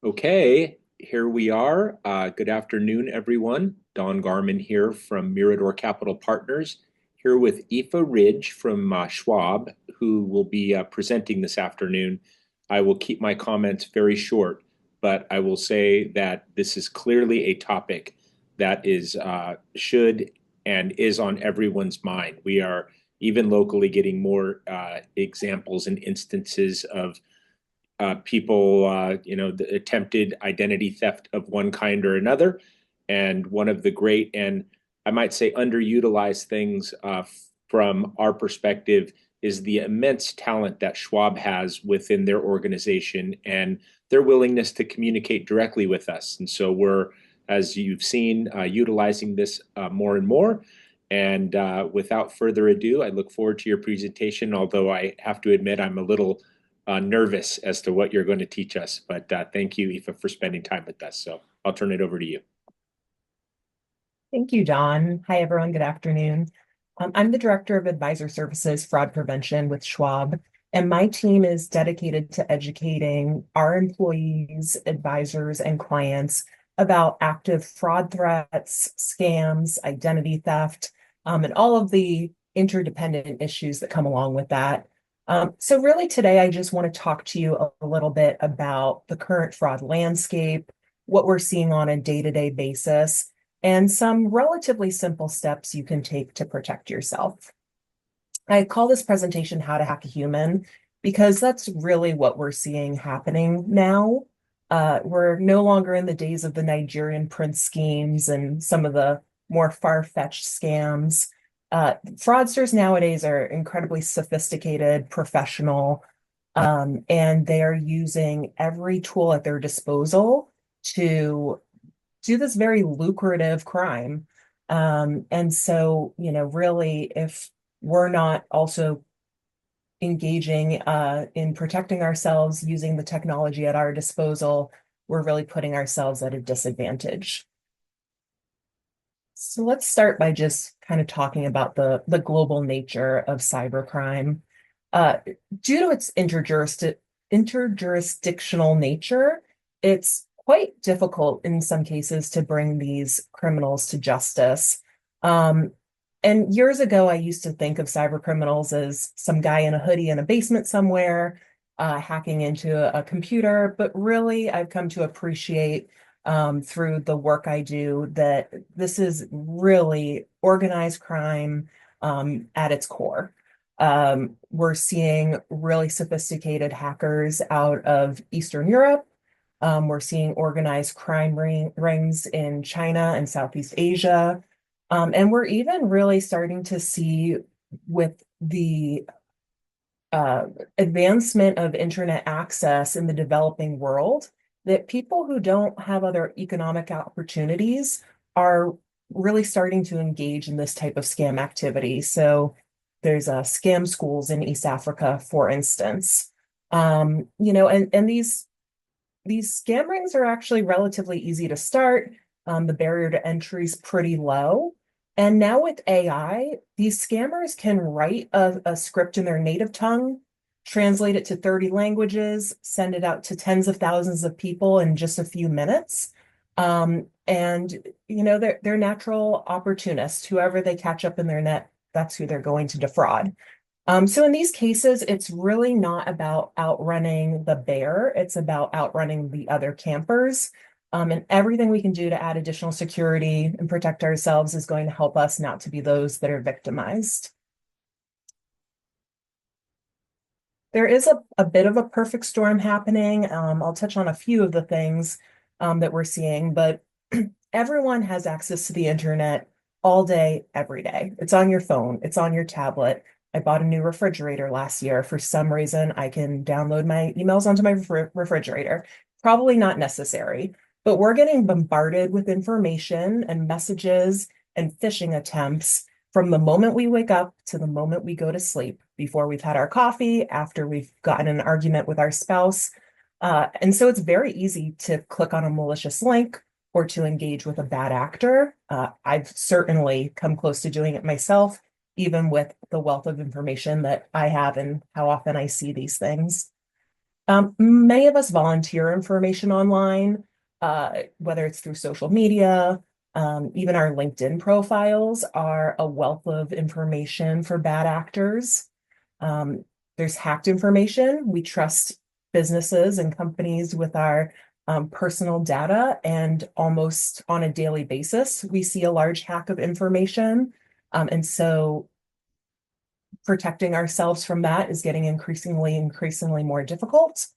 Okay, here we are. Good afternoon, everyone. Don Garman here from Mirador Capital Partners, here with Aoife Ridge from Schwab, who will be presenting this afternoon. I will keep my comments very short, but I will say that this is clearly a topic that is should and is on everyone's mind. We are even locally getting more examples and instances of people, the attempted identity theft of one kind or another. And one of the great and I might say underutilized things from our perspective is the immense talent that Schwab has within their organization and their willingness to communicate directly with us. And so we're, as you've seen, utilizing this more and more. And without further ado, I look forward to your presentation, although I have to admit I'm a little nervous as to what you're going to teach us. But thank you, Aoife, for spending time with us. So I'll turn it over to you. Thank you, Don. Hi, everyone. Good afternoon. I'm the Director of Advisor Services Fraud Prevention with Schwab, and my team is dedicated to educating our employees, advisors, and clients about active fraud threats, scams, identity theft, and all of the interdependent issues that come along with that. So really today, I just want to talk to you a little bit about the current fraud landscape, what we're seeing on a day-to-day basis, and some relatively simple steps you can take to protect yourself. I call this presentation How to Hack a Human because that's really what we're seeing happening now. We're no longer in the days of the Nigerian prince schemes and some of the more far-fetched scams. Fraudsters nowadays are incredibly sophisticated, professional, and they are using every tool at their disposal to do this very lucrative crime. And so, really, if we're not also engaging in protecting ourselves using the technology at our disposal, we're really putting ourselves at a disadvantage. So let's start by just kind of talking about the global nature of cybercrime. Uh, Due to its interjurisdictional nature, it's quite difficult in some cases to bring these criminals to justice. Um, and years ago, I used to think of cyber criminals as some guy in a hoodie in a basement somewhere, hacking into a computer. But really, I've come to appreciate through the work I do that this is really organized crime at its core. We're seeing really sophisticated hackers out of Eastern Europe. We're seeing organized crime rings in China and Southeast Asia. And we're even really starting to see with the uh, advancement of internet access in the developing world that people who don't have other economic opportunities are really starting to engage in this type of scam activity. So there's scam schools in East Africa, for instance. And these scam rings are actually relatively easy to start. The barrier to entry is pretty low. And now with AI, these scammers can write a script in their native tongue, translate it to 30 languages, send it out to tens of thousands of people in just a few minutes. They're natural opportunists. Whoever they catch up in their net, that's who they're going to defraud. So in these cases, it's really not about outrunning the bear. It's about outrunning the other campers. And everything we can do to add additional security and protect ourselves is going to help us not to be those that are victimized. There is a bit of a perfect storm happening. I'll touch on a few of the things that we're seeing, but everyone has access to the internet all day, every day. It's on your phone, it's on your tablet. I bought a new refrigerator last year. For some reason, I can download my emails onto my refrigerator. Probably not necessary, but we're getting bombarded with information and messages and phishing attempts from the moment we wake up to the moment we go to sleep, before we've had our coffee, after we've gotten an argument with our spouse. And so it's very easy to click on a malicious link or to engage with a bad actor. I've certainly come close to doing it myself, even with the wealth of information that I have and how often I see these things. Many of us volunteer information online, whether it's through social media, even our LinkedIn profiles are a wealth of information for bad actors. Um, there's hacked information. We trust businesses and companies with our personal data, and almost on a daily basis, we see a large hack of information. And so protecting ourselves from that is getting increasingly more difficult.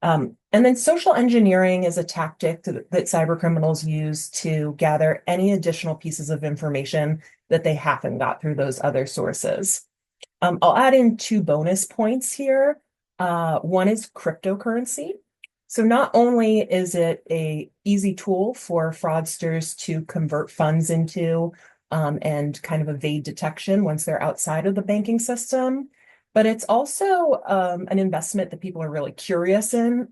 And then social engineering is a tactic that cyber criminals use to gather any additional pieces of information that they haven't got through those other sources. I'll add in two bonus points here. One is cryptocurrency. So not only is it a easy tool for fraudsters to convert funds into and kind of evade detection once they're outside of the banking system, but it's also an investment that people are really curious to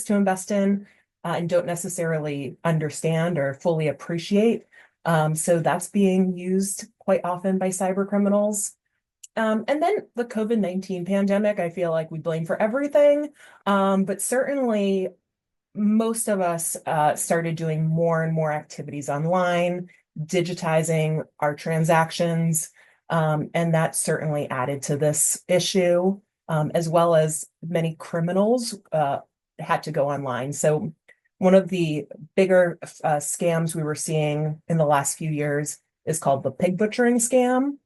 invest in, and don't necessarily understand or fully appreciate. So that's being used quite often by cyber criminals. And then the COVID-19 pandemic, I feel like we blame for everything. But certainly most of us started doing more and more activities online, digitizing our transactions. And that certainly added to this issue, as well as many criminals had to go online. So one of the bigger scams we were seeing in the last few years is called the pig butchering scam.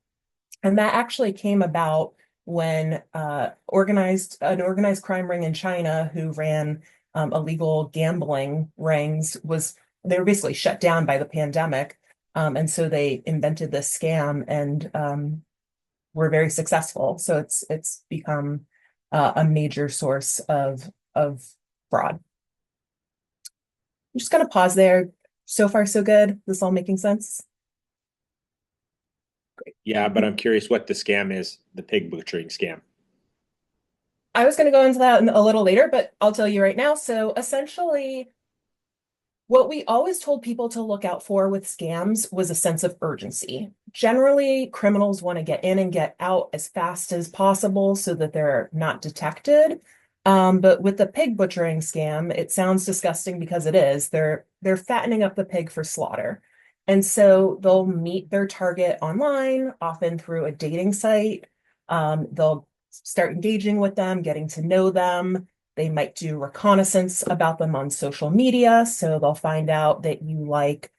And that actually came about when an organized crime ring in China who ran illegal gambling rings they were basically shut down by the pandemic. And so they invented this scam and were very successful. So it's become a major source of fraud. I'm just going to pause there. So far, so good. This all making sense? Yeah, but I'm curious what the scam is, the pig butchering scam. I was going to go into that a little later, but I'll tell you right now. So essentially, what we always told people to look out for with scams was a sense of urgency. Generally, criminals want to get in and get out as fast as possible so that they're not detected. But with the pig butchering scam, it sounds disgusting because it is. They're fattening up the pig for slaughter. And so they'll meet their target online, often through a dating site. They'll start engaging with them, getting to know them. They might do reconnaissance about them on social media. So they'll find out that you like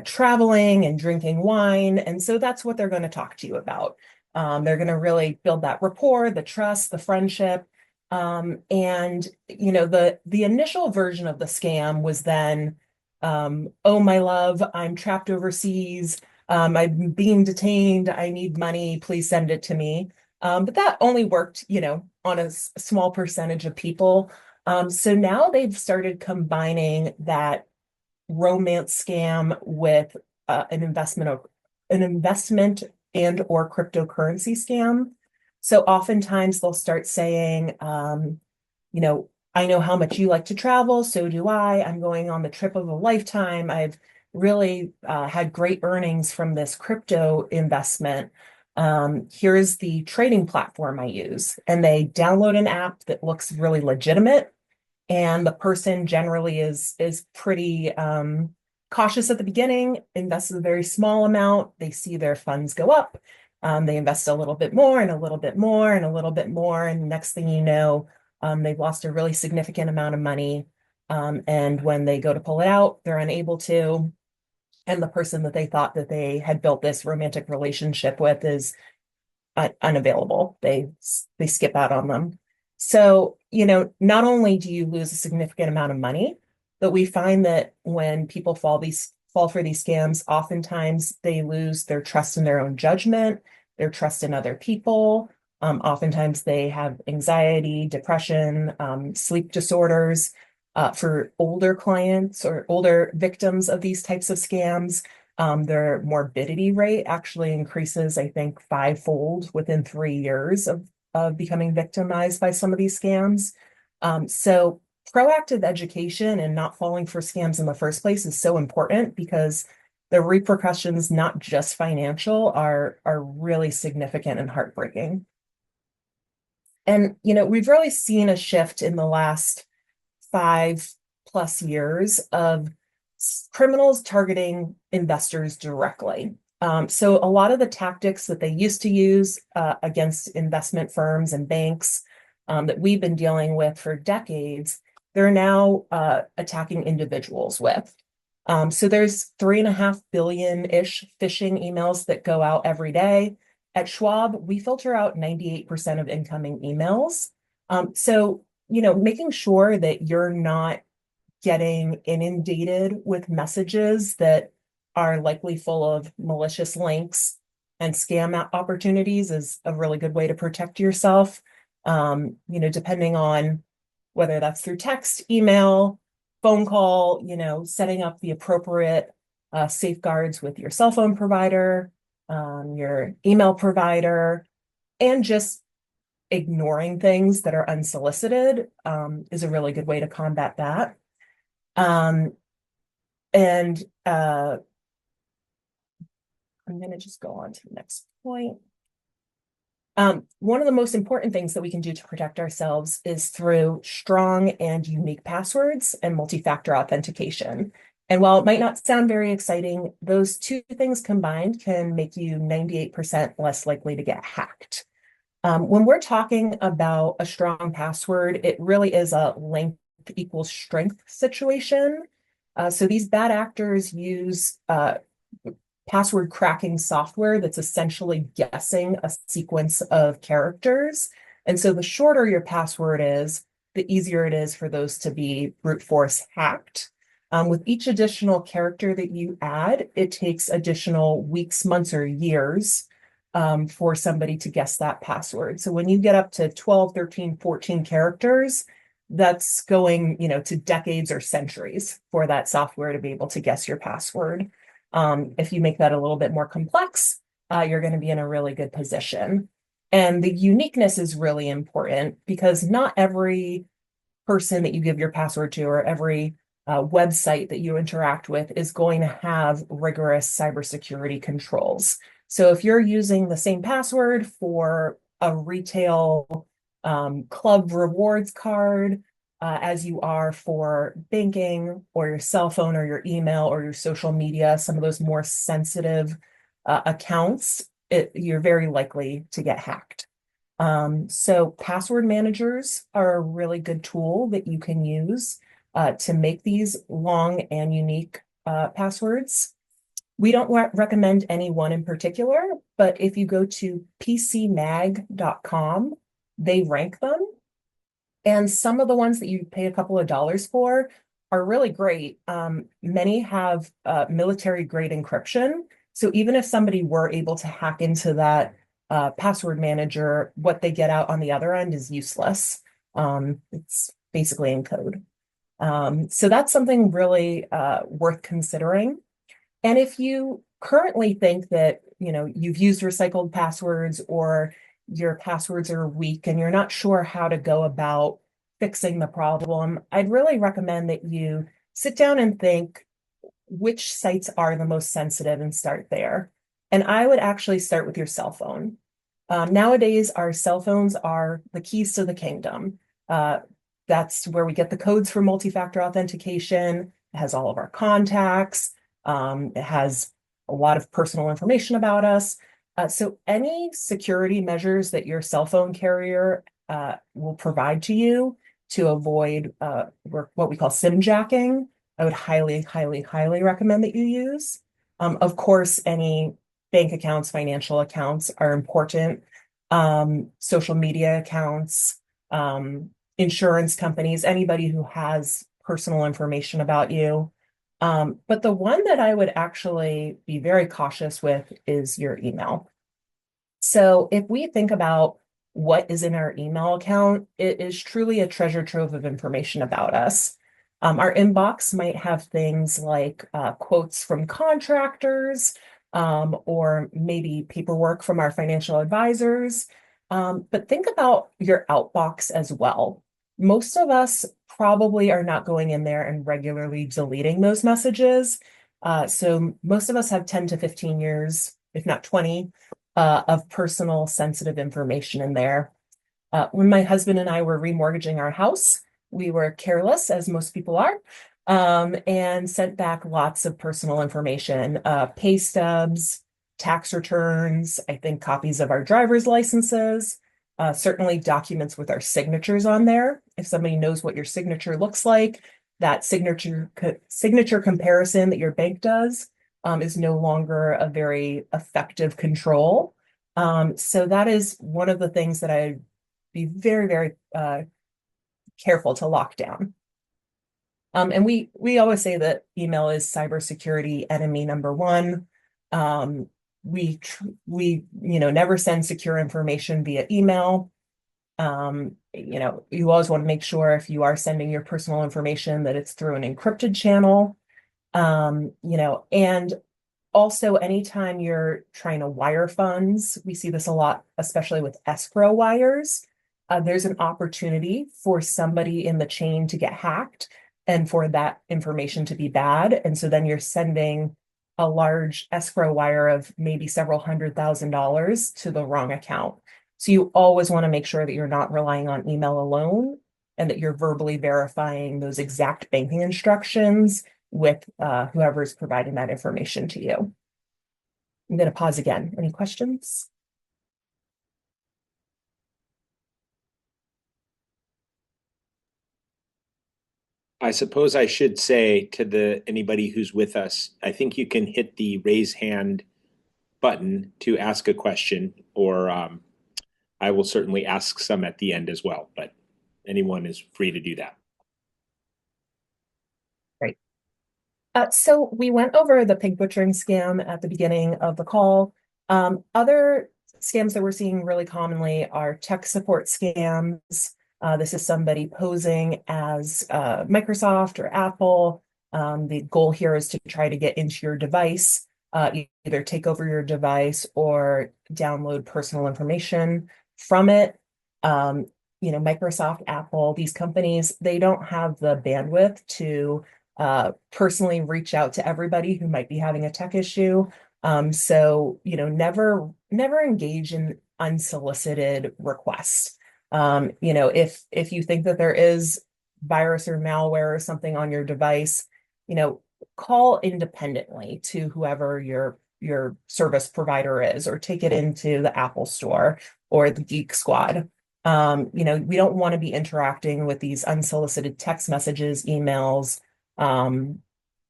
traveling and drinking wine. And so that's what they're going to talk to you about. They're going to really build that rapport, the trust, the friendship. And the initial version of the scam was then, oh, my love, I'm trapped overseas. I'm being detained. I need money. Please send it to me. But that only worked, on a small percentage of people. So now they've started combining that romance scam with an investment and or cryptocurrency scam. So oftentimes they'll start saying, I know how much you like to travel, so do I. I'm going on the trip of a lifetime. I've really had great earnings from this crypto investment. Here's the trading platform I use. And they download an app that looks really legitimate. And the person generally is pretty cautious at the beginning, invests a very small amount. They see their funds go up. They invest a little bit more and a little bit more and a little bit more. And next thing you know, they've lost a really significant amount of money. And when they go to pull it out, they're unable to. And the person that they thought that they had built this romantic relationship with is unavailable. They skip out on them. So, not only do you lose a significant amount of money, but we find that when people fall for these scams, oftentimes they lose their trust in their own judgment, their trust in other people. Oftentimes they have anxiety, depression, sleep disorders. For older clients or older victims of these types of scams, their morbidity rate actually increases, I think, fivefold within 3 years of becoming victimized by some of these scams. So proactive education and not falling for scams in the first place is so important because the repercussions, not just financial, are really significant and heartbreaking. And, we've really seen a shift in the last 5+ years of criminals targeting investors directly. So a lot of the tactics that they used to use against investment firms and banks that we've been dealing with for decades, they're now attacking individuals with. So there's 3.5 billion-ish phishing emails that go out every day. At Schwab, we filter out 98% of incoming emails. So, making sure that you're not getting inundated with messages that are likely full of malicious links and scam opportunities is a really good way to protect yourself. Depending on whether that's through text, email, phone call, setting up the appropriate safeguards with your cell phone provider, your email provider, and just ignoring things that are unsolicited is a really good way to combat that. And I'm going to just go on to the next point. One of the most important things that we can do to protect ourselves is through strong and unique passwords and multi-factor authentication. And while it might not sound very exciting, those two things combined can make you 98% less likely to get hacked. When we're talking about a strong password, it really is a length equals strength situation. So these bad actors use password cracking software that's essentially guessing a sequence of characters. And so the shorter your password is, the easier it is for those to be brute force hacked. With each additional character that you add, it takes additional weeks, months, or years for somebody to guess that password. So when you get up to 12, 13, 14 characters, that's going, to decades or centuries for that software to be able to guess your password. If you make that a little bit more complex, you're going to be in a really good position. And the uniqueness is really important because not every person that you give your password to or every website that you interact with is going to have rigorous cybersecurity controls. So if you're using the same password for a retail club rewards card, as you are for banking or your cell phone or your email or your social media, some of those more sensitive accounts, you're very likely to get hacked. So password managers are a really good tool that you can use to make these long and unique passwords. We don't recommend any one in particular, but if you go to pcmag.com, they rank them. And some of the ones that you pay a couple of dollars for are really great. Many have military grade encryption. So even if somebody were able to hack into that password manager, what they get out on the other end is useless. It's basically in code. So that's something really worth considering. And if you currently think that, you've used recycled passwords or your passwords are weak and you're not sure how to go about fixing the problem, I'd really recommend that you sit down and think which sites are the most sensitive and start there. And I would actually start with your cell phone. Nowadays, our cell phones are the keys to the kingdom. That's where we get the codes for multi-factor authentication. It has all of our contacts. It has a lot of personal information about us. So any security measures that your cell phone carrier will provide to you to avoid what we call SIM jacking, I would highly, highly, highly recommend that you use. Of course, any bank accounts, financial accounts are important. Social media accounts, insurance companies, anybody who has personal information about you. But the one that I would actually be very cautious with is your email. So if we think about what is in our email account, it is truly a treasure trove of information about us. Our inbox might have things like quotes from contractors, or maybe paperwork from our financial advisors. But think about your outbox as well. Most of us probably are not going in there and regularly deleting those messages. So most of us have 10 to 15 years, if not 20, of personal sensitive information in there. When my husband and I were remortgaging our house, we were careless, as most people are, and sent back lots of personal information, pay stubs, tax returns, I think copies of our driver's licenses, certainly documents with our signatures on there. If somebody knows what your signature looks like, that signature comparison that your bank does is no longer a very effective control. So that is one of the things that I'd be very, very careful to lock down. And we always say that email is cybersecurity enemy number one. We never send secure information via email. You always want to make sure if you are sending your personal information that it's through an encrypted channel. And also anytime you're trying to wire funds, we see this a lot, especially with escrow wires. There's an opportunity for somebody in the chain to get hacked and for that information to be bad. And so then you're sending a large escrow wire of maybe several $100,000 to the wrong account. So you always want to make sure that you're not relying on email alone and that you're verbally verifying those exact banking instructions with whoever's providing that information to you. I'm going to pause again. Any questions? I suppose I should say to anybody who's with us, I think you can hit the raise hand button to ask a question, or I will certainly ask some at the end as well, but anyone is free to do that. Great. So we went over the pig butchering scam at the beginning of the call. Other scams that we're seeing really commonly are tech support scams. This is somebody posing as Microsoft or Apple. The goal here is to try to get into your device, either take over your device or download personal information from it. Microsoft, Apple, these companies, they don't have the bandwidth to personally reach out to everybody who might be having a tech issue. So never engage in unsolicited requests. If you think that there is virus or malware or something on your device, call independently to whoever your service provider is, or take it into the Apple Store or the Geek Squad. We don't want to be interacting with these unsolicited text messages, emails,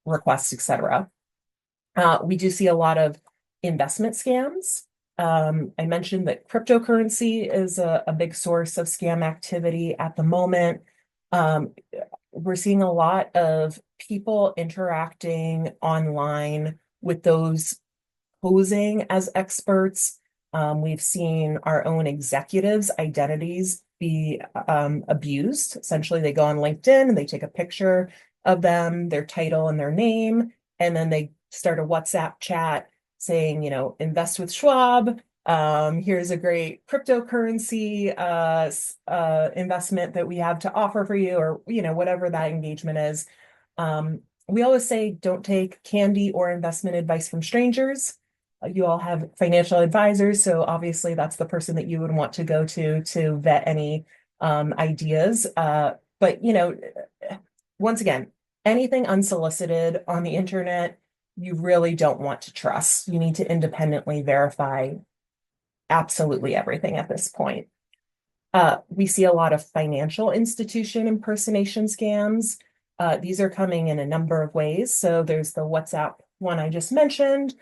requests, etc. We do see a lot of investment scams. I mentioned that cryptocurrency is a big source of scam activity at the moment. We're seeing a lot of people interacting online with those posing as experts. We've seen our own executives' identities be abused. Essentially, they go on LinkedIn and they take a picture of them, their title and their name, and then they start a WhatsApp chat saying, invest with Schwab. Here's a great cryptocurrency investment that we have to offer for you, or whatever that engagement is. We always say don't take candy or investment advice from strangers. You all have financial advisors, so obviously that's the person that you would want to go to vet any ideas. But once again, anything unsolicited on the internet, you really don't want to trust. You need to independently verify absolutely everything at this point. We see a lot of financial institution impersonation scams. These are coming in a number of ways. So there's the WhatsApp one I just mentioned.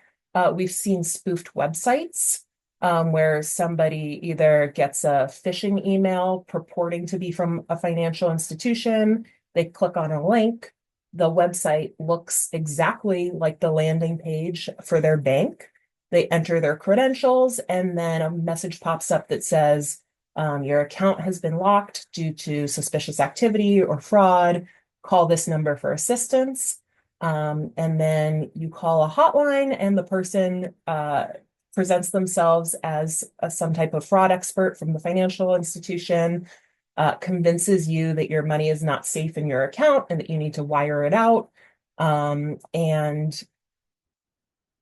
We've seen spoofed websites where somebody either gets a phishing email purporting to be from a financial institution. They click on a link. The website looks exactly like the landing page for their bank. They enter their credentials, and then a message pops up that says, your account has been locked due to suspicious activity or fraud. Call this number for assistance. And then you call a hotline, and the person presents themselves as some type of fraud expert from the financial institution, convinces you that your money is not safe in your account and that you need to wire it out, and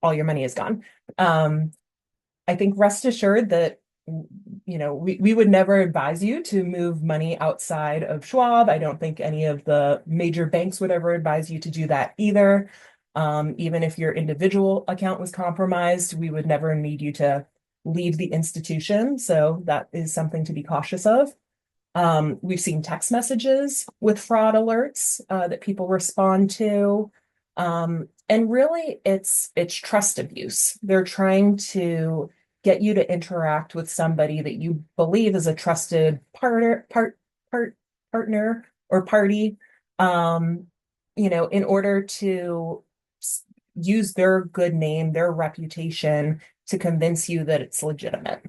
all your money is gone. I think rest assured that we would never advise you to move money outside of Schwab. I don't think any of the major banks would ever advise you to do that either. Even if your individual account was compromised, we would never need you to leave the institution. So that is something to be cautious of. We've seen text messages with fraud alerts that people respond to. And really, it's trust abuse. They're trying to get you to interact with somebody that you believe is a trusted partner or party, in order to use their good name, their reputation to convince you that it's legitimate.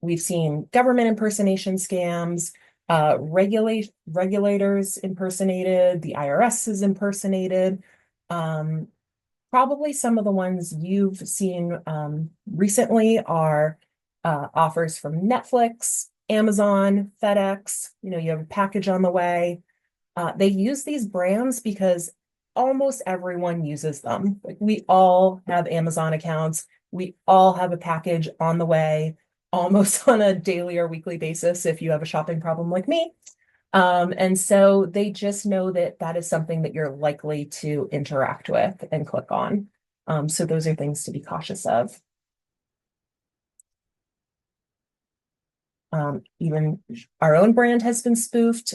We've seen government impersonation scams, regulators impersonated, the IRS is impersonated. Probably some of the ones you've seen recently are offers from Netflix, Amazon, FedEx. You have a package on the way. They use these brands because almost everyone uses them. Like, we all have Amazon accounts. We all have a package on the way, almost on a daily or weekly basis if you have a shopping problem like me. And so they just know that that is something that you're likely to interact with and click on. So those are things to be cautious of. Even our own brand has been spoofed.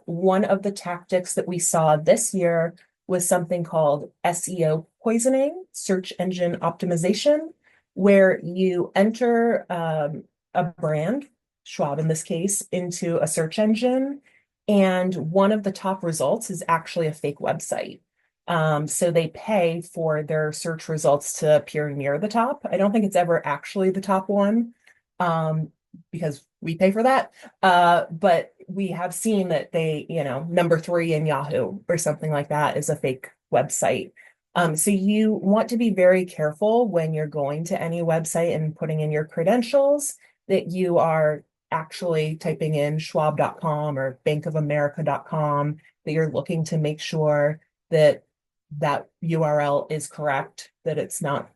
One of the tactics that we saw this year was something called SEO poisoning, search engine optimization, where you enter a brand, Schwab in this case, into a search engine, and one of the top results is actually a fake website. So they pay for their search results to appear near the top. I don't think it's ever actually the top one, because we pay for that. But we have seen that they, number 3 in Yahoo or something like that is a fake website. So you want to be very careful when you're going to any website and putting in your credentials that you are actually typing in schwab.com or bankofamerica.com, that you're looking to make sure that that URL is correct, that it's not,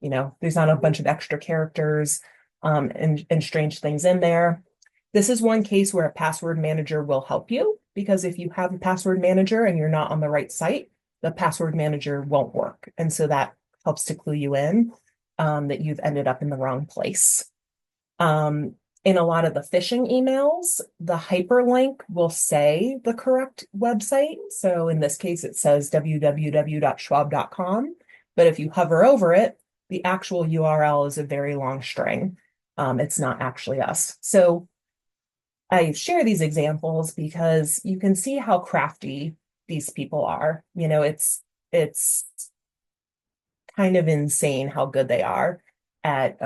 there's not a bunch of extra characters and strange things in there. This is one case where a password manager will help you, because if you have a password manager and you're not on the right site, the password manager won't work. And so that helps to clue you in that you've ended up in the wrong place. In a lot of the phishing emails, the hyperlink will say the correct website. So in this case, it says www.schwab.com. But if you hover over it, the actual URL is a very long string. It's not actually us. So I share these examples because you can see how crafty these people are. It's kind of insane how good they are at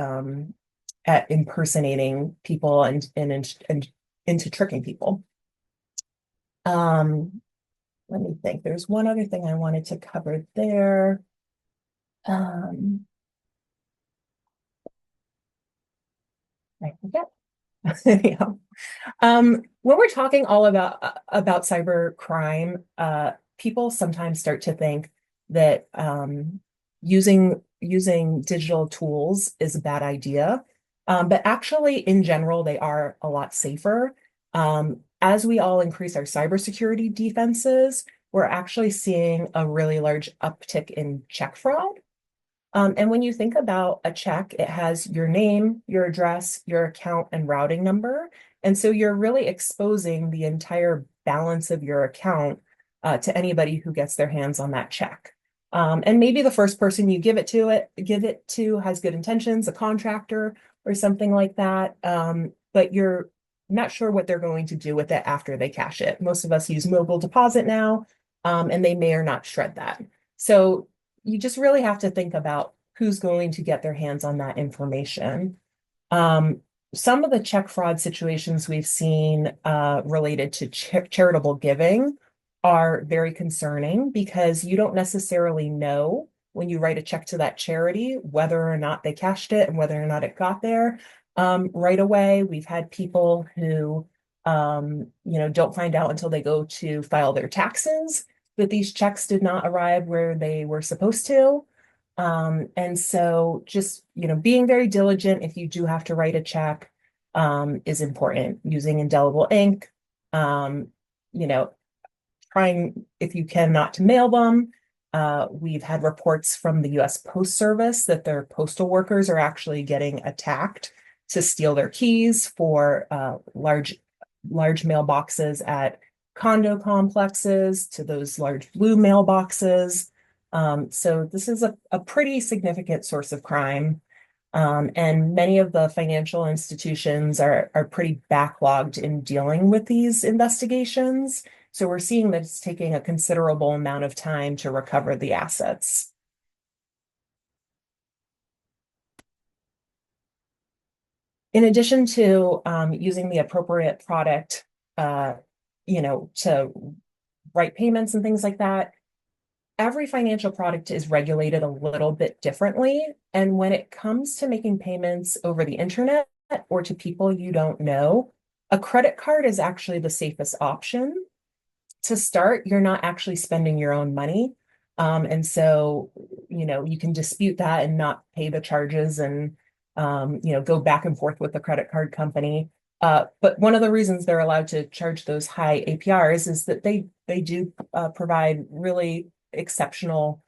impersonating people and into tricking people. Let me think. There's one other thing I wanted to cover there. I forget. Anyhow, when we're talking all about cyber crime, people sometimes start to think that using digital tools is a bad idea. But actually, in general, they are a lot safer. As we all increase our cybersecurity defenses, we're actually seeing a really large uptick in check fraud. And when you think about a check, it has your name, your address, your account, and routing number. And so you're really exposing the entire balance of your account to anybody who gets their hands on that check. And maybe the first person you give it to has good intentions, a contractor or something like that. But you're not sure what they're going to do with it after they cash it. Most of us use mobile deposit now, and they may or not shred that. So you just really have to think about who's going to get their hands on that information. Some of the check fraud situations we've seen related to charitable giving are very concerning, because you don't necessarily know when you write a check to that charity whether or not they cashed it and whether or not it got there right away. We've had people who don't find out until they go to file their taxes that these checks did not arrive where they were supposed to. And so just, being very diligent if you do have to write a check, is important. Using indelible ink, um, you know, trying, if you can, not to mail them. We've had reports from the US Post Service that their postal workers are actually getting attacked to steal their keys for large mailboxes at condo complexes, to those large blue mailboxes. So this is a pretty significant source of crime. And many of the financial institutions are pretty backlogged in dealing with these investigations. So we're seeing that it's taking a considerable amount of time to recover the assets. In addition to using the appropriate product, uh, to write payments and things like that, every financial product is regulated a little bit differently. And when it comes to making payments over the internet or to people you don't know, a credit card is actually the safest option. To start, you're not actually spending your own money. And so, you can dispute that and not pay the charges and, go back and forth with the credit card company. But one of the reasons they're allowed to charge those high APRs is that they do provide really exceptional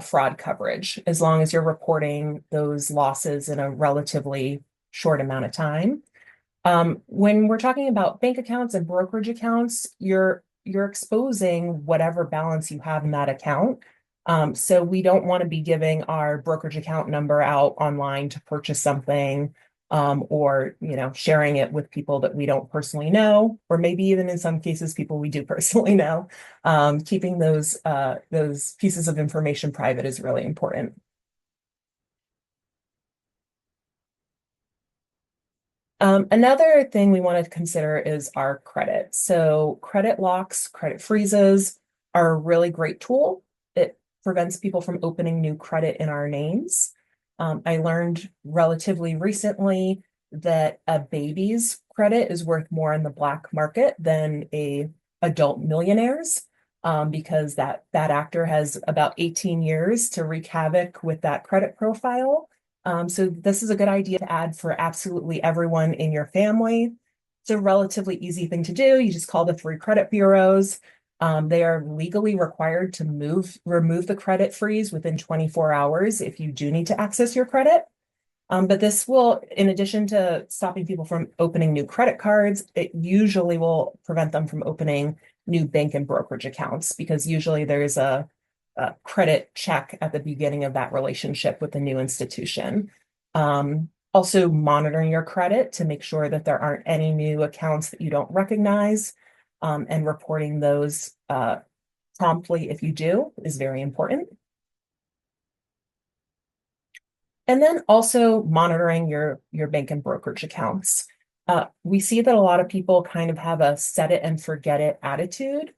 fraud coverage as long as you're reporting those losses in a relatively short amount of time. When we're talking about bank accounts and brokerage accounts, you're exposing whatever balance you have in that account. So we don't want to be giving our brokerage account number out online to purchase something, or sharing it with people that we don't personally know, or maybe even in some cases people we do personally know. Keeping those pieces of information private is really important. Another thing we want to consider is our credit. So credit locks, credit freezes are a really great tool. It prevents people from opening new credit in our names. I learned relatively recently that a baby's credit is worth more in the black market than a adult millionaire's, because that actor has about 18 years to wreak havoc with that credit profile. So this is a good idea to add for absolutely everyone in your family. It's a relatively easy thing to do. You just call the three credit bureaus. They are legally required to remove the credit freeze within 24 hours if you do need to access your credit. But this will, in addition to stopping people from opening new credit cards, it usually will prevent them from opening new bank and brokerage accounts, because usually there's a credit check at the beginning of that relationship with the new institution. Also monitoring your credit to make sure that there aren't any new accounts that you don't recognize, and reporting those promptly if you do is very important. And then also monitoring your bank and brokerage accounts. We see that a lot of people kind of have a set it and forget it attitude.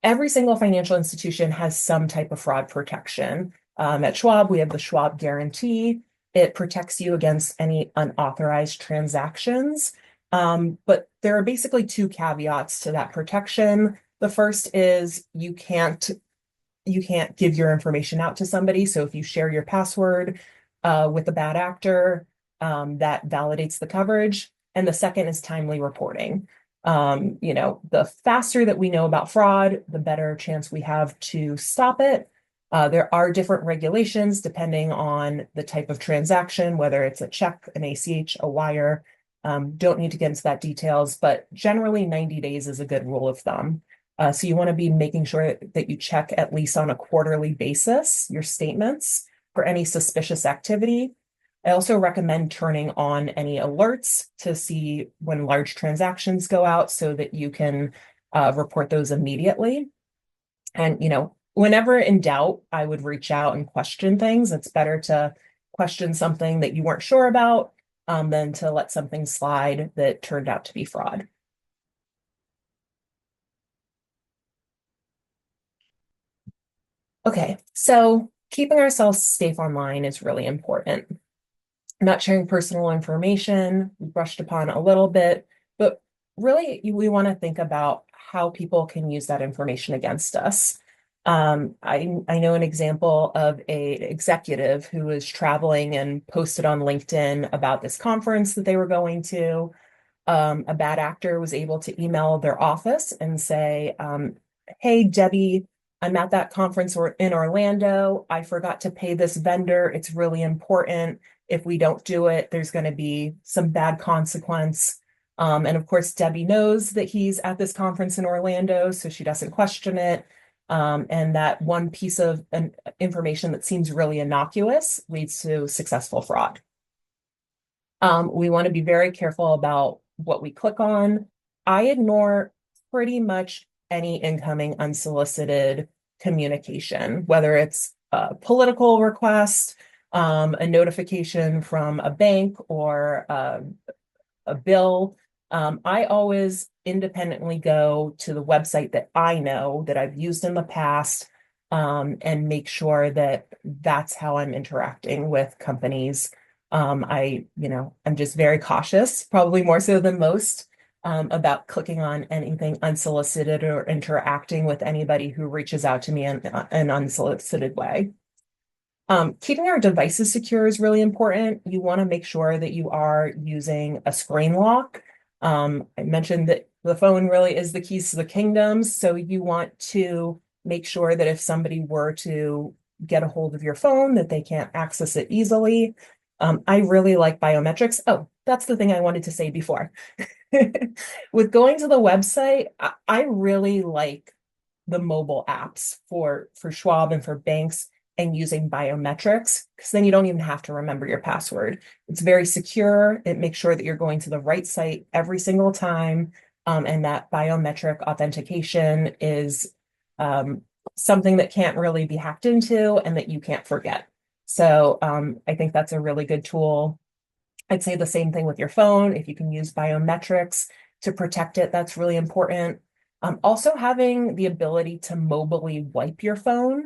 Every single financial institution has some type of fraud protection. At Schwab, we have the Schwab Guarantee. It protects you against any unauthorized transactions. But there are basically two caveats to that protection. The first is you can't give your information out to somebody. So if you share your password with a bad actor, that validates the coverage. And the second is timely reporting. The faster that we know about fraud, the better chance we have to stop it. There are different regulations depending on the type of transaction, whether it's a check, an ACH, a wire. Don't need to get into that details, but generally 90 days is a good rule of thumb. So you want to be making sure that you check at least on a quarterly basis your statements for any suspicious activity. I also recommend turning on any alerts to see when large transactions go out so that you can report those immediately. And, whenever in doubt, I would reach out and question things. It's better to question something that you weren't sure about than to let something slide that turned out to be fraud. Okay, so keeping ourselves safe online is really important. Not sharing personal information, we brushed upon a little bit, but really we want to think about how people can use that information against us. I know an example of a executive who was traveling and posted on LinkedIn about this conference that they were going to. A bad actor was able to email their office and say, hey, Debbie, I'm at that conference in Orlando. I forgot to pay this vendor. It's really important. If we don't do it, there's going to be some bad consequence. And of course, Debbie knows that he's at this conference in Orlando, so she doesn't question it. And that one piece of information that seems really innocuous leads to successful fraud. We want to be very careful about what we click on. I ignore pretty much any incoming unsolicited communication, whether it's a political request, a notification from a bank, or a bill. I always independently go to the website that I know that I've used in the past, and make sure that that's how I'm interacting with companies. I'm just very cautious, probably more so than most, about clicking on anything unsolicited or interacting with anybody who reaches out to me in an unsolicited way. Keeping our devices secure is really important. You want to make sure that you are using a screen lock. I mentioned that the phone really is the keys to the kingdom, so you want to make sure that if somebody were to get a hold of your phone, that they can't access it easily. I really like biometrics. Oh, that's the thing I wanted to say before. With going to the website, I really like the mobile apps for Schwab and for banks, and using biometrics, because then you don't even have to remember your password. It's very secure. It makes sure that you're going to the right site every single time. And that biometric authentication is something that can't really be hacked into and that you can't forget. So I think that's a really good tool. I'd say the same thing with your phone. If you can use biometrics to protect it, that's really important. Also having the ability to mobily wipe your phone.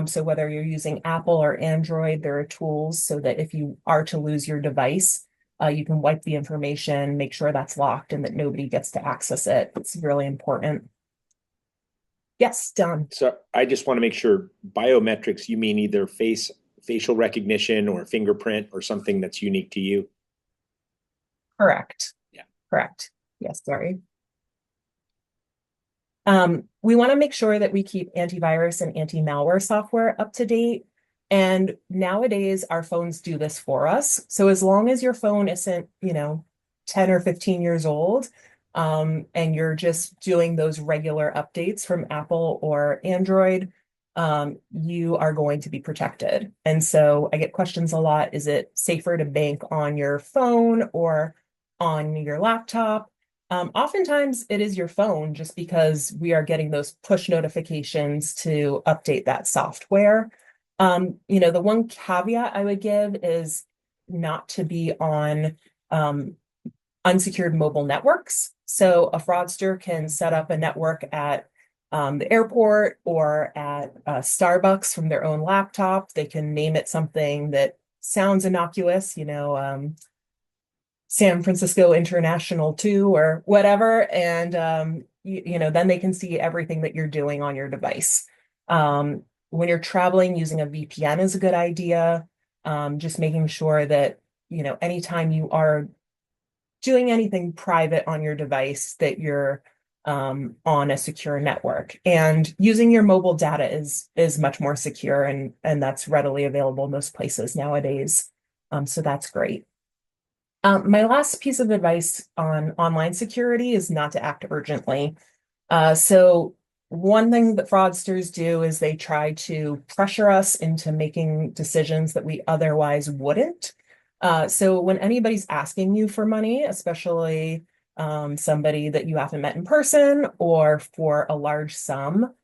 So whether you're using Apple or Android, there are tools so that if you are to lose your device, you can wipe the information, make sure that's locked and that nobody gets to access it. It's really important. Yes, Don. So I just want to make sure biometrics, you mean either facial recognition or fingerprint or something that's unique to you? Correct. Yeah. Correct. Yes, sorry. We want to make sure that we keep antivirus and anti-malware software up to date. And nowadays, our phones do this for us. So as long as your phone isn't, 10 or 15 years old, and you're just doing those regular updates from Apple or Android, you are going to be protected. And so I get questions a lot. Is it safer to bank on your phone or on your laptop? Oftentimes it is your phone, just because we are getting those push notifications to update that software. The one caveat I would give is not to be on unsecured mobile networks. So a fraudster can set up a network at the airport or at Starbucks from their own laptop. They can name it something that sounds innocuous, San Francisco International 2 or whatever. And, then they can see everything that you're doing on your device. When you're traveling, using a VPN is a good idea. Just making sure that, anytime you are doing anything private on your device, that you're on a secure network. And using your mobile data is much more secure, and that's readily available most places nowadays. So that's great. My last piece of advice on online security is not to act urgently. So one thing that fraudsters do is they try to pressure us into making decisions that we otherwise wouldn't. So when anybody's asking you for money, especially somebody that you haven't met in person or for a large sum,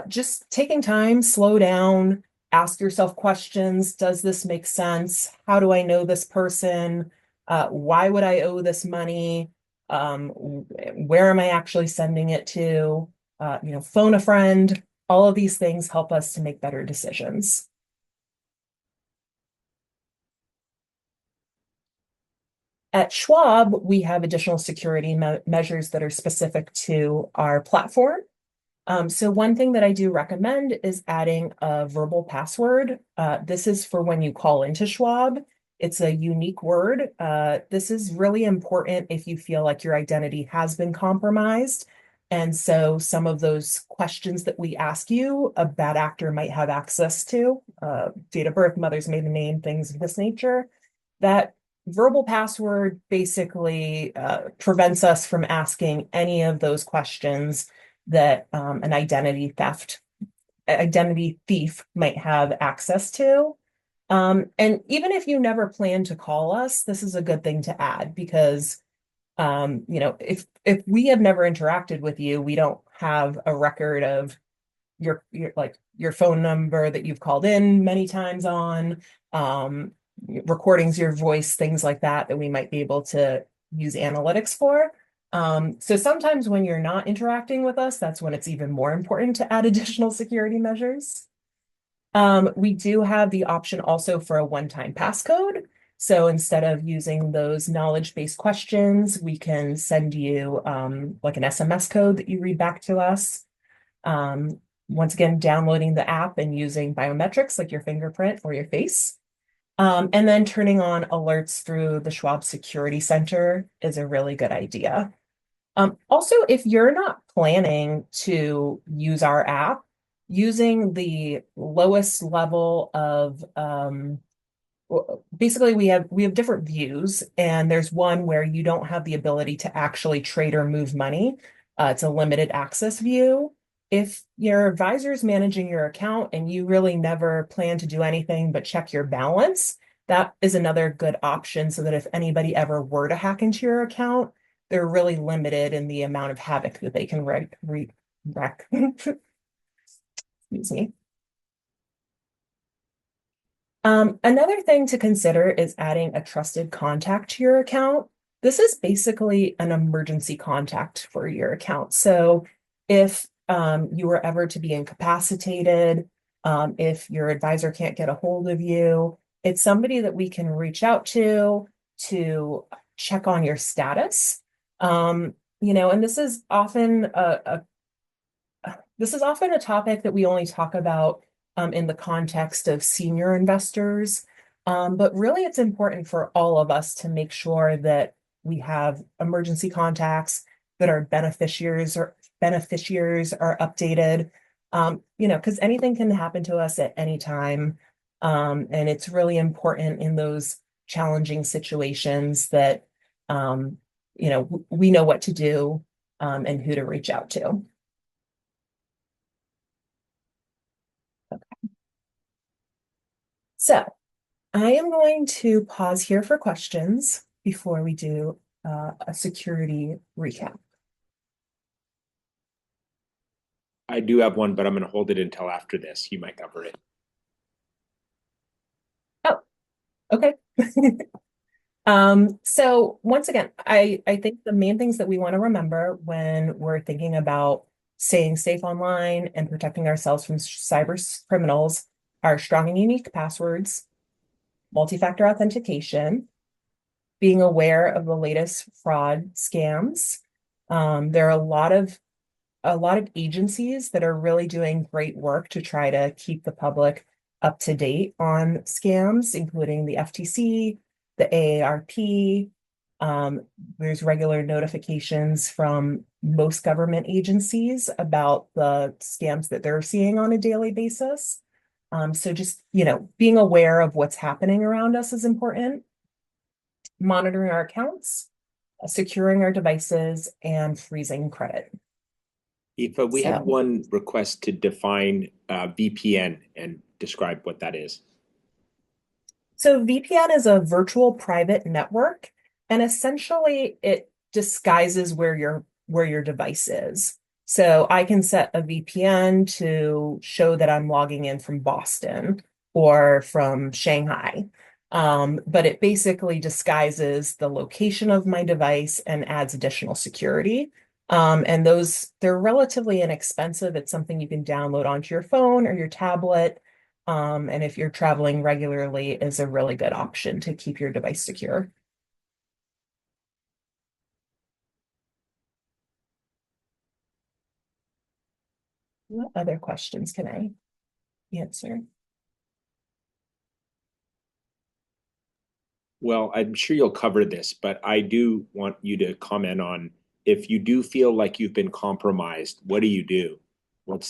just taking time, slow down, ask yourself questions. Does this make sense? How do I know this person? Why would I owe this money? Where am I actually sending it to? Phone a friend. All of these things help us to make better decisions. At Schwab, we have additional security measures that are specific to our platform. So one thing that I do recommend is adding a verbal password. This is for when you call into Schwab. It's a unique word. This is really important if you feel like your identity has been compromised. And so some of those questions that we ask you, a bad actor might have access to, date of birth, mother's maiden name, things of this nature. That verbal password basically prevents us from asking any of those questions that an identity thief might have access to. And even if you never plan to call us, this is a good thing to add because if we have never interacted with you, we don't have a record of your phone number that you've called in many times on, um, recordings, your voice, things like that we might be able to use analytics for. So sometimes when you're not interacting with us, that's when it's even more important to add additional security measures. We do have the option also for a one-time passcode. So instead of using those knowledge-based questions, we can send you like an SMS code that you read back to us. Once again, downloading the app and using biometrics like your fingerprint or your face. And then turning on alerts through the Schwab Security Center is a really good idea. Also, if you're not planning to use our app, using the lowest level of basically we have different views, and there's one where you don't have the ability to actually trade or move money. It's a limited access view. If your advisor is managing your account and you really never plan to do anything but check your balance, that is another good option so that if anybody ever were to hack into your account, they're really limited in the amount of havoc that they can wreak. Excuse me. Another thing to consider is adding a trusted contact to your account. This is basically an emergency contact for your account. So if you were ever to be incapacitated, if your advisor can't get a hold of you, it's somebody that we can reach out to check on your status. And this is often a topic that we only talk about in the context of senior investors. But really, it's important for all of us to make sure that we have emergency contacts, that our beneficiaries are updated. Because anything can happen to us at any time. And it's really important in those challenging situations that we know what to do and who to reach out to. So I am going to pause here for questions before we do a security recap. I do have one, but I'm going to hold it until after this. You might cover it. Oh, okay. So once again, I think the main things that we want to remember when we're thinking about staying safe online and protecting ourselves from cyber criminals are strong and unique passwords, multi-factor authentication, being aware of the latest fraud scams. There are a lot of agencies that are really doing great work to try to keep the public up to date on scams, including the FTC, the AARP. There's regular notifications from most government agencies about the scams that they're seeing on a daily basis. So just, being aware of what's happening around us is important. Monitoring our accounts, securing our devices, and freezing credit. Aoife, we have So, one request to define VPN and describe what that is. so VPN is a virtual private network, and essentially it disguises where your device is. So I can set a VPN to show that I'm logging in from Boston or from Shanghai. But it basically disguises the location of my device and adds additional security. And they're relatively inexpensive. It's something you can download onto your phone or your tablet. And if you're traveling regularly, is a really good option to keep your device secure. What other questions can I answer? Well, I'm sure you'll cover this, but I do want you to comment on if you do feel like you've been compromised, what do you do? What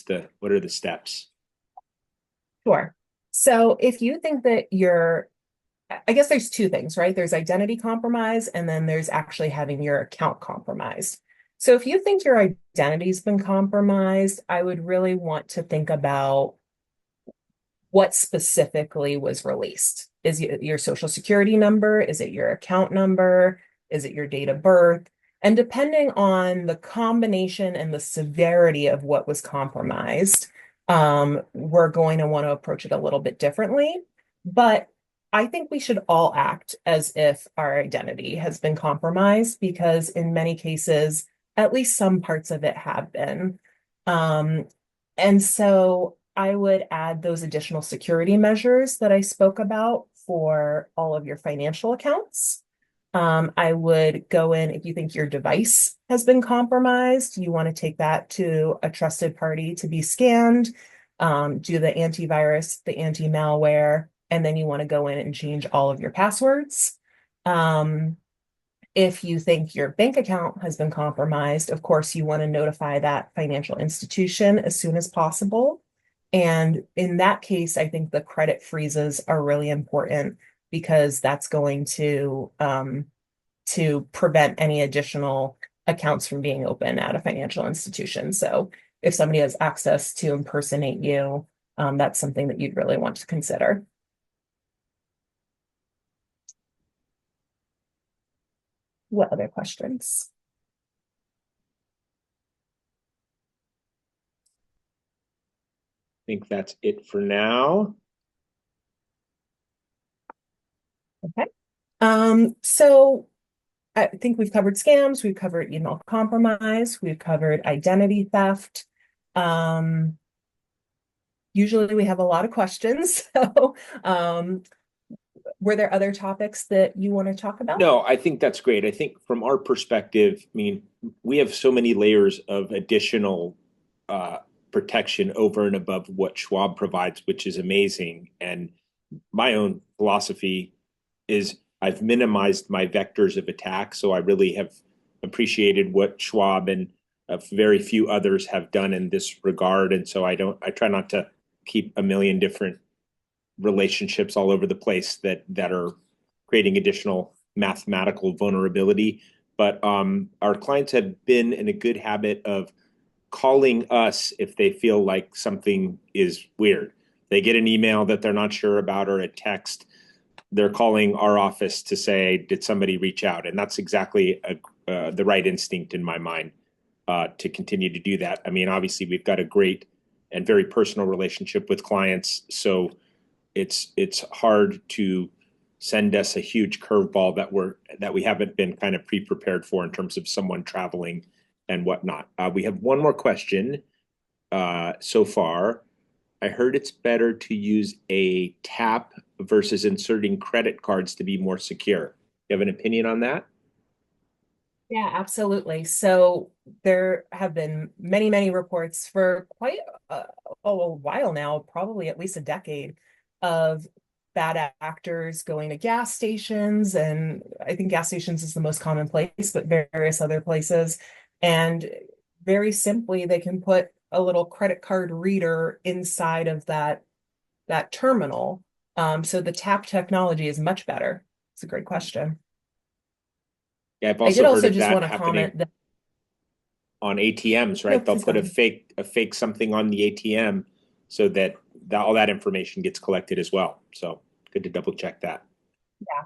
are the steps? Sure. So if you think that I guess there's two things, right? There's identity compromise, and then there's actually having your account compromised. So if you think your identity's been compromised, I would really want to think about what specifically was released. Is it your social security number? Is it your account number? Is it your date of birth? And depending on the combination and the severity of what was compromised, we're going to want to approach it a little bit differently. But I think we should all act as if our identity has been compromised because in many cases, at least some parts of it have been. Um, and so I would add those additional security measures that I spoke about for all of your financial accounts. I would go in if you think your device has been compromised, you want to take that to a trusted party to be scanned, do the antivirus, the anti-malware, and then you want to go in and change all of your passwords. Um, if you think your bank account has been compromised, of course, you want to notify that financial institution as soon as possible. And in that case, I think the credit freezes are really important because that's going to prevent any additional accounts from being open at a financial institution. So if somebody has access to impersonate you, that's something that you'd really want to consider. What other questions? I think that's it for now. Okay. So I think we've covered scams, we've covered email compromise, we've covered identity theft. Um, Usually we have a lot of questions. So, were there other topics that you want to talk about? No, I think that's great. I think from our perspective, I mean, we have so many layers of additional uh, protection over and above what Schwab provides, which is amazing. And my own philosophy is I've minimized my vectors of attack. So I really have appreciated what Schwab and very few others have done in this regard. And so I try not to keep a million different relationships all over the place that are creating additional mathematical vulnerability. But our clients have been in a good habit of calling us if they feel like something is weird. They get an email that they're not sure about or a text. They're calling our office to say, "Did somebody reach out?" And that's exactly the right instinct in my mind to continue to do that. I mean, obviously, we've got a great and very personal relationship with clients, so it's hard to send us a huge curveball that we haven't been kind of pre-prepared for in terms of someone traveling and whatnot. We have one more question so far. I heard it's better to use a tap versus inserting credit cards to be more secure. You have an opinion on that? Yeah, absolutely. So there have been many, many reports for quite a while now, probably at least a decade, of bad actors going to gas stations. And I think gas stations is the most common place, but various other places. And very simply, they can put a little credit card reader inside of that terminal. So the tap technology is much better. It's a great question. Yeah, I've I did also heard also of just that want to happening comment that, on ATMs, no, right? They'll please go put ahead. a fake something on the ATM so that all that information gets collected as well. So good to double check that. Yeah,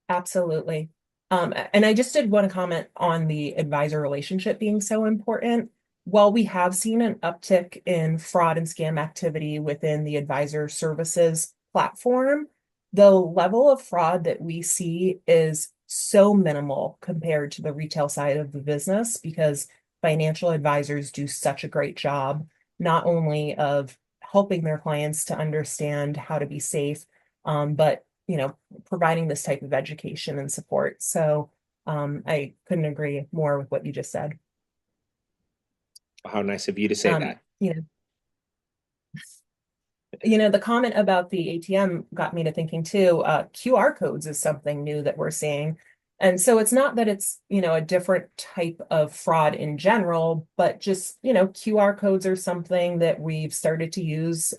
absolutely. And I just did want to comment on the advisor relationship being so important. While we have seen an uptick in fraud and scam activity within the advisor services platform, the level of fraud that we see is so minimal compared to the retail side of the business because financial advisors do such a great job, not only of helping their clients to understand how to be safe, but providing this type of education and support. So I couldn't agree more with what you just said. How nice of you to say Um, that. you know, the comment about the ATM got me to thinking too. QR codes is something new that we're seeing. And so it's not that it's, a different type of fraud in general, but just, QR codes are something that we've started to use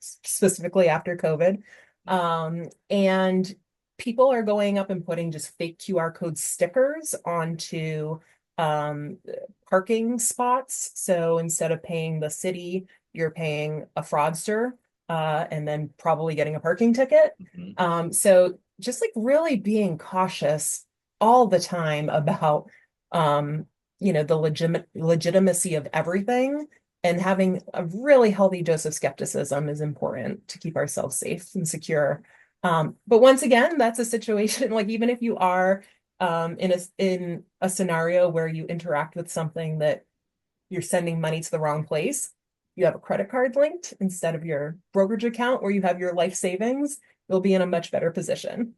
specifically after COVID. And people are going up and putting just fake QR code stickers onto um, parking spots. So instead of paying the city, you're paying a fraudster and then probably getting a parking ticket. So just like really being cautious all the time about, the legitimacy of everything, and having a really healthy dose of skepticism is important to keep ourselves safe and secure. But once again, that's a situation like even if you are in a scenario where you interact with something that you're sending money to the wrong place, you have a credit card linked instead of your brokerage account where you have your life savings, you'll be in a much better position.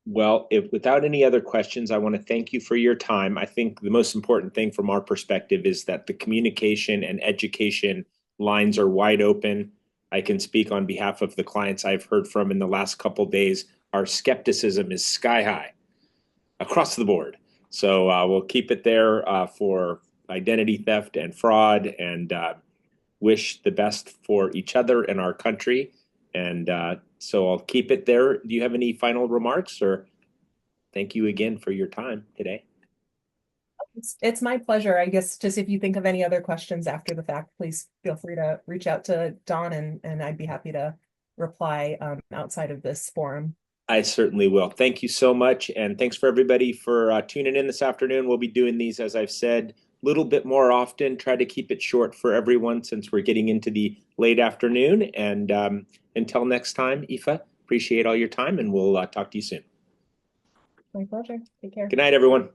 Well, if without any other questions, I want to thank you for your time. I think the most important thing from our perspective is that the communication and education lines are wide open. I can speak on behalf of the clients I've heard from in the last couple of days. Our skepticism is sky high across the board. So we'll keep it there for identity theft and fraud, and wish the best for each other and our country. And so I'll keep it there. Do you have any final remarks, or thank you again for your time today? It's my pleasure. I guess just if you think of any other questions after the fact, please feel free to reach out to Dawn and I'd be happy to reply outside of this forum. I certainly will. Thank you so much. And thanks for everybody for tuning in this afternoon. We'll be doing these, as I've said, a little bit more often. Try to keep it short for everyone since we're getting into the late afternoon. And until next time, Aoife, appreciate all your time, and we'll talk to you soon. My pleasure. Take care. Good night, everyone.